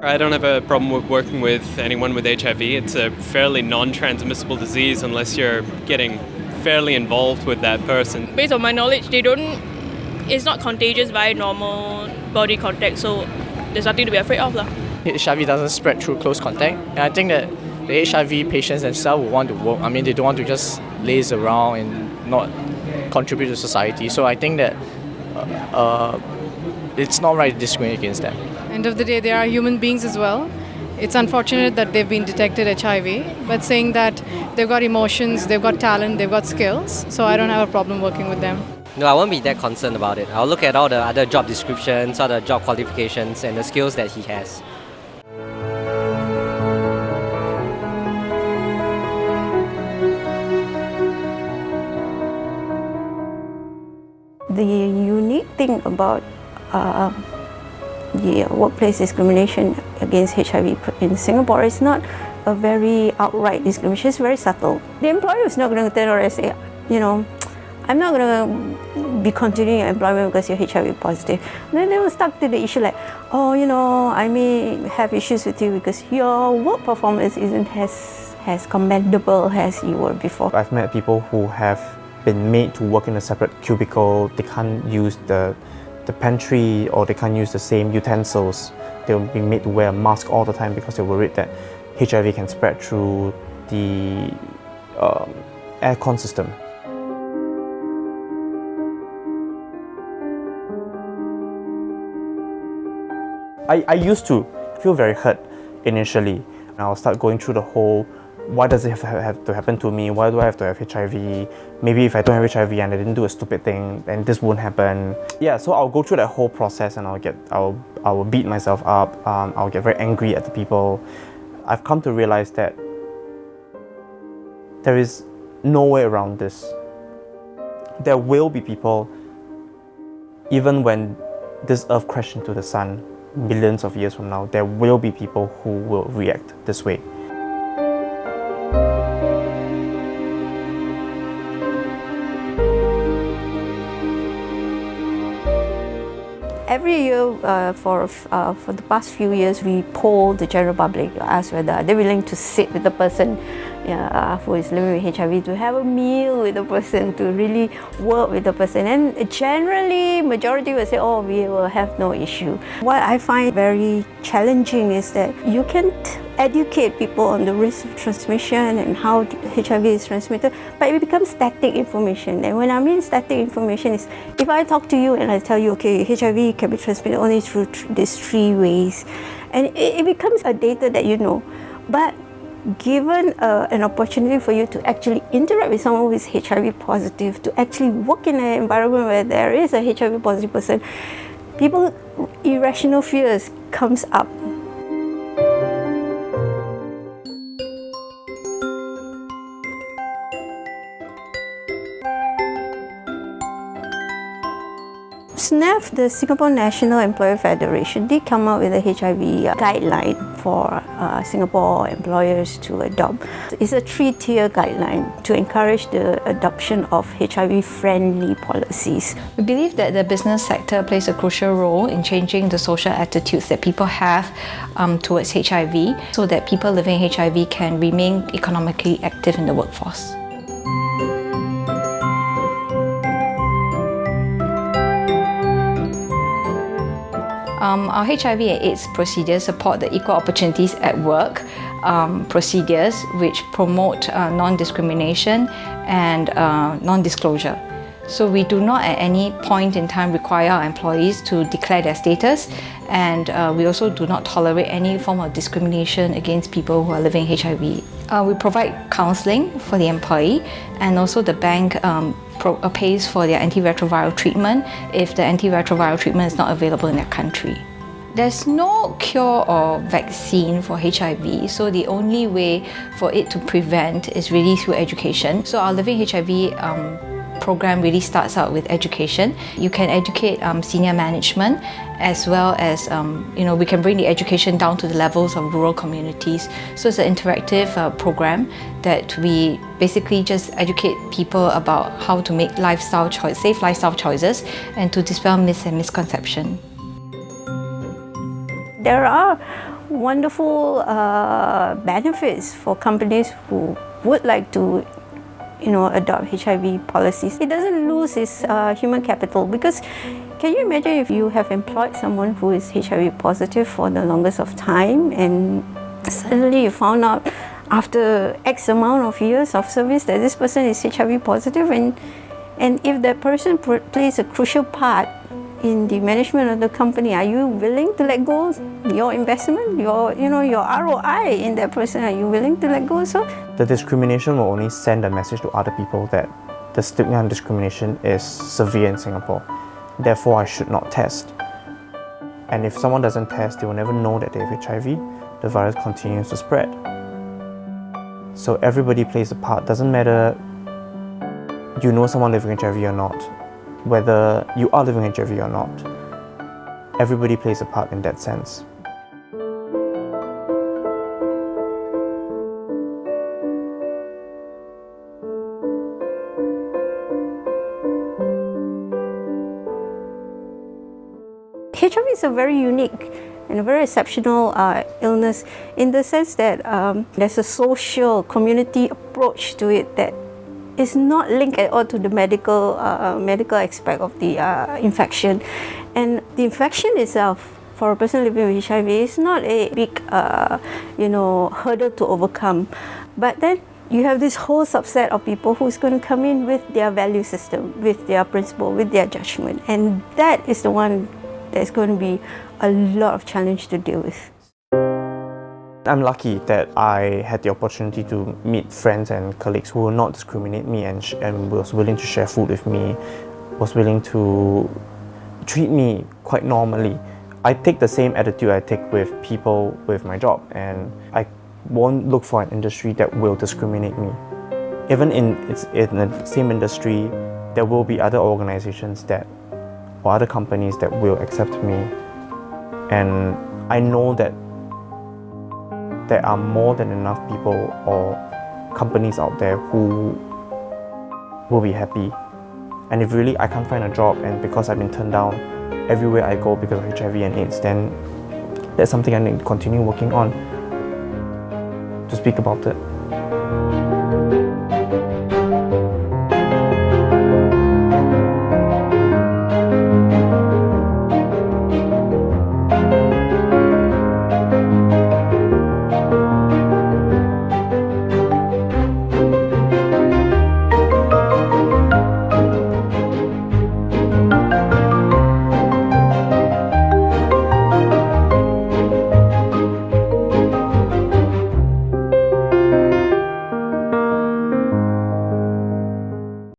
I don't have a problem with working with anyone with HIV. It's a fairly non-transmissible disease unless you're getting fairly involved with that person. Based on my knowledge, it's not contagious via normal body contact, so there's nothing to be afraid of. HIV doesn't spread through close contact, and I think that the HIV patients themselves will want to work. I mean, they don't want to just laze around and not contribute to society. So I think that it's not right to discriminate against them. End of the day, they are human beings as well. It's unfortunate that they've been detected HIV, but saying that they've got emotions, they've got talent, they've got skills, so I don't have a problem working with them. No, I won't be that concerned about it. I'll look at all the other job descriptions, all the job qualifications and the skills that he has. The unique thing about the workplace discrimination against HIV in Singapore is not a very outright discrimination, it's very subtle. The employer is not going to turn around and say, I'm not going to be continuing your employment because you're HIV positive. And then they will stuck to the issue like, I may have issues with you because your work performance isn't as commendable as you were before. I've met people who have been made to work in a separate cubicle. They can't use the pantry, or they can't use the same utensils. They'll be made to wear a mask all the time because they're worried that HIV can spread through the aircon system. I used to feel very hurt initially. And I'll start going through the whole, why does it have to happen to me? Why do I have to have HIV? Maybe if I don't have HIV and I didn't do a stupid thing, then this won't happen. Yeah, so I'll go through that whole process and I will beat myself up. I'll get very angry at the people. I've come to realize that there is no way around this. There will be people, even when this earth crashes into the sun, millions of years from now, there will be people who will react this way. Every year, for the past few years, we poll the general public to ask whether they're willing to sit with the person who is living with HIV, to have a meal with the person, to really work with the person. And generally, majority will say, oh, we will have no issue. What I find very challenging is that you can't educate people on the risk of transmission and how HIV is transmitted, but it becomes static information. And when I mean static information is, if I talk to you and I tell you, okay, HIV can be transmitted only through these 3 ways, and it becomes a data that you know. But given an opportunity for you to actually interact with someone who is HIV positive, to actually work in an environment where there is a HIV positive person, people's irrational fears comes up. SNAF, the Singapore National Employer Federation, did come up with a HIV guideline for Singapore employers to adopt. It's a 3-tier guideline to encourage the adoption of HIV-friendly policies. We believe that the business sector plays a crucial role in changing the social attitudes that people have towards HIV, so that people living with HIV can remain economically active in the workforce. Our HIV and AIDS procedures support the equal opportunities at work procedures, which promote non-discrimination and non-disclosure. So we do not at any point in time require our employees to declare their status, and we also do not tolerate any form of discrimination against people who are living HIV. We provide counselling for the employee, and also the bank pays for their antiretroviral treatment if the antiretroviral treatment is not available in their country. There's no cure or vaccine for HIV, so the only way for it to prevent is really through education. So our Living HIV program really starts out with education. You can educate senior management, as well as we can bring the education down to the levels of rural communities. So it's an interactive program that we basically just educate people about how to make safe lifestyle choices and to dispel myths and misconceptions. There are wonderful benefits for companies who would like to adopt HIV policies. It doesn't lose its human capital, because can you imagine if you have employed someone who is HIV positive for the longest of time, and suddenly you found out after X amount of years of service that this person is HIV positive, and if that person plays a crucial part in the management of the company, are you willing to let go your investment, your ROI in that person? Are you willing to let go? So the discrimination will only send a message to other people that the stigma and discrimination is severe in Singapore. Therefore, I should not test. And if someone doesn't test, they will never know that they have HIV. The virus continues to spread. So everybody plays a part. Doesn't matter you know someone living with HIV or not, whether you are living with HIV or not. Everybody plays a part in that sense. HIV is a very unique and a very exceptional illness in the sense that there's a social community approach to it that is not linked at all to the medical aspect of the infection. And the infection itself for a person living with HIV is not a big hurdle to overcome. But then you have this whole subset of people who's going to come in with their value system, with their principle, with their judgment, and that is the one that's going to be a lot of challenge to deal with. I'm lucky that I had the opportunity to meet friends and colleagues who will not discriminate me and was willing to share food with me, was willing to treat me quite normally. I take the same attitude I take with people with my job, and I won't look for an industry that will discriminate me. Even in the same industry, there will be other organizations or other companies that will accept me. And I know that there are more than enough people or companies out there who will be happy. And if really I can't find a job, and because I've been turned down everywhere I go because of HIV and AIDS, then that's something I need to continue working on to speak about it.